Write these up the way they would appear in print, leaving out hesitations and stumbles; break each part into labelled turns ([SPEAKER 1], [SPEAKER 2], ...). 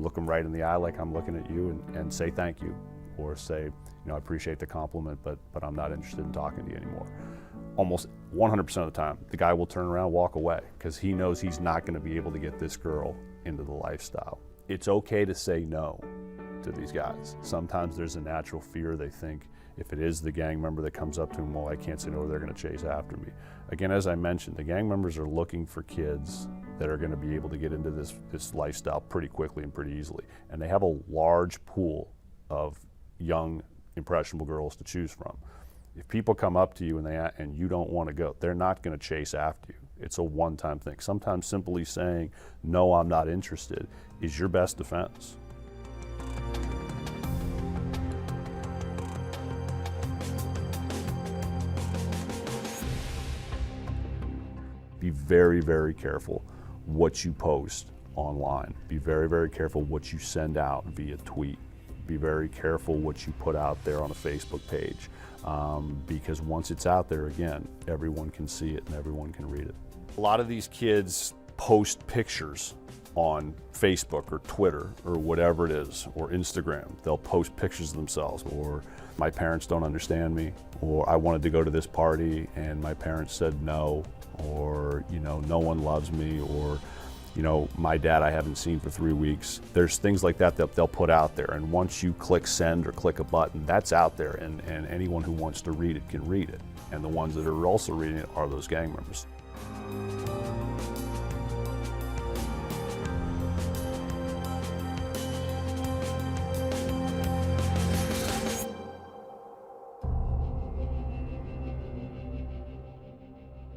[SPEAKER 1] look them right in the eye like I'm looking at you and say thank you, or say, I appreciate the compliment, but I'm not interested in talking to you anymore. Almost 100% of the time, the guy will turn around and walk away because he knows he's not going to be able to get this girl into the lifestyle. It's okay to say no to these guys. Sometimes there's a natural fear. They think if it is the gang member that comes up to them, well, I can't say no, they're going to chase after me. Again, as I mentioned, the gang members are looking for kids that are going to be able to get into this lifestyle pretty quickly and pretty easily. And they have a large pool of young, impressionable girls to choose from. If people come up to you and you don't want to go, they're not going to chase after you. It's a one-time thing. Sometimes simply saying, no, I'm not interested, is your best defense. Be very, very careful what you post online. Be very, very careful what you send out via tweet. Be very careful what you put out there on a Facebook page, because once it's out there, again, everyone can see it and everyone can read it. A lot of these kids post pictures on Facebook or Twitter or whatever it is, or Instagram. They'll post pictures of themselves, or my parents don't understand me, or I wanted to go to this party and my parents said no, or no one loves me, or my dad I haven't seen for 3 weeks. There's things like that they'll put out there, and once you click send or click a button, that's out there, and anyone who wants to read it can read it. And the ones that are also reading it are those gang members.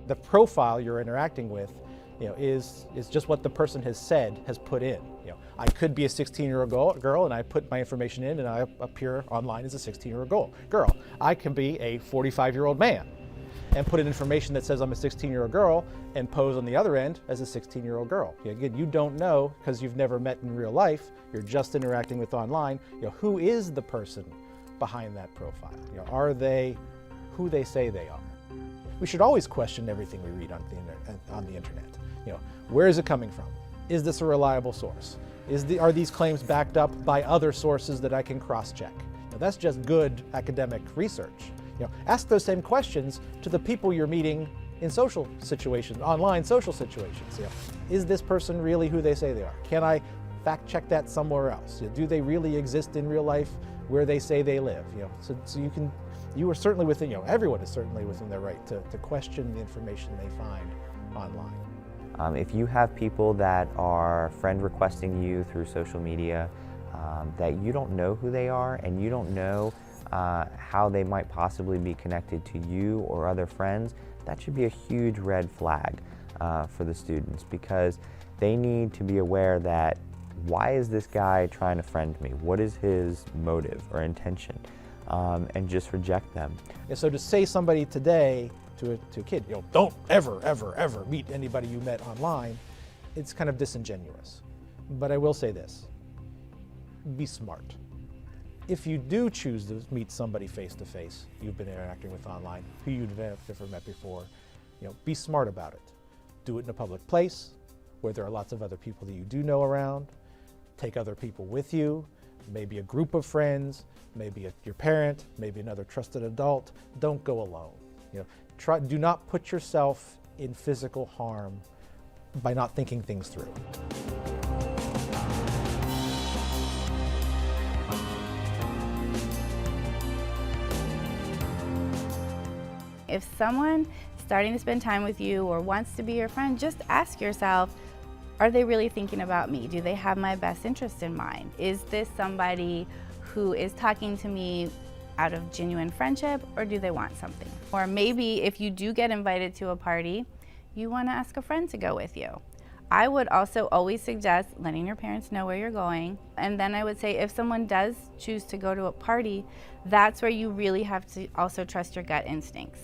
[SPEAKER 2] The profile you're interacting with, is just what the person has put in. I could be a 16-year-old girl and I put my information in and I appear online as a 16-year-old girl. I can be a 45-year-old man and put in information that says I'm a 16-year-old girl and pose on the other end as a 16-year-old girl. Again, you don't know, because you've never met in real life, you're just interacting with online, who is the person behind that profile? Are they who they say they are? We should always question everything we read on the internet. Where is it coming from? Is this a reliable source? Are these claims backed up by other sources that I can cross-check? That's just good academic research. Ask those same questions to the people you're meeting in social situations, online social situations. Is this person really who they say they are? Can I fact check that somewhere else? Do they really exist in real life where they say they live? So you are certainly within, everyone is certainly within their right to question the information they find online.
[SPEAKER 3] If you have people that are friend requesting you through social media, that you don't know who they are and you don't know how they might possibly be connected to you or other friends, that should be a huge red flag for the students, because they need to be aware that, why is this guy trying to friend me? What is his motive or intention? And just reject them.
[SPEAKER 2] So to say somebody today to a kid, don't ever meet anybody you met online, it's kind of disingenuous. But I will say this, be smart. If you do choose to meet somebody face to face you've been interacting with online, who you've never met before, be smart about it. Do it in a public place where there are lots of other people that you do know around. Take other people with you, maybe a group of friends, maybe your parent, maybe another trusted adult. Don't go alone. Do not put yourself in physical harm by not thinking things through.
[SPEAKER 4] If someone starting to spend time with you or wants to be your friend, just ask yourself, are they really thinking about me? Do they have my best interest in mind? Is this somebody who is talking to me out of genuine friendship, or do they want something? Or maybe if you do get invited to a party, you want to ask a friend to go with you. I would also always suggest letting your parents know where you're going. And then I would say, if someone does choose to go to a party, that's where you really have to also trust your gut instincts.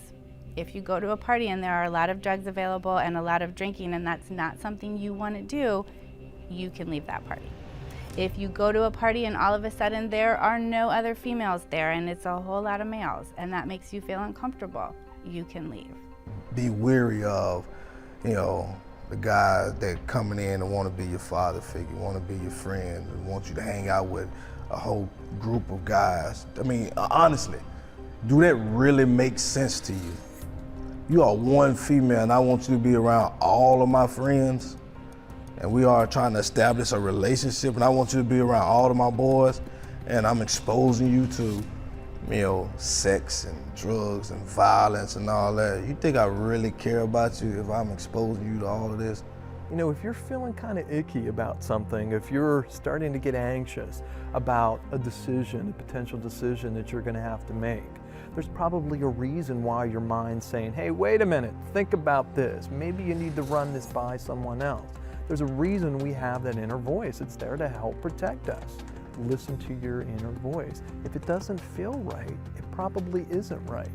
[SPEAKER 4] If you go to a party and there are a lot of drugs available and a lot of drinking, and that's not something you want to do, you can leave that party. If you go to a party and all of a sudden there are no other females there and it's a whole lot of males, and that makes you feel uncomfortable, you can leave.
[SPEAKER 5] Be wary of, the guys that coming in and want to be your father figure, want to be your friend, and want you to hang out with a whole group of guys. I mean, honestly, do that really make sense to you? You are one female and I want you to be around all of my friends, and we are trying to establish a relationship, and I want you to be around all of my boys, and I'm exposing you to, you know, sex and drugs and violence and all that. You think I really care about you if I'm exposing you to all of this?
[SPEAKER 6] You know, if you're feeling kind of icky about something, if you're starting to get anxious about a decision, a potential decision that you're going to have to make, there's probably a reason why your mind's saying, hey, wait a minute, think about this. Maybe you need to run this by someone else. There's a reason we have that inner voice. It's there to help protect us. Listen to your inner voice. If it doesn't feel right, it probably isn't right.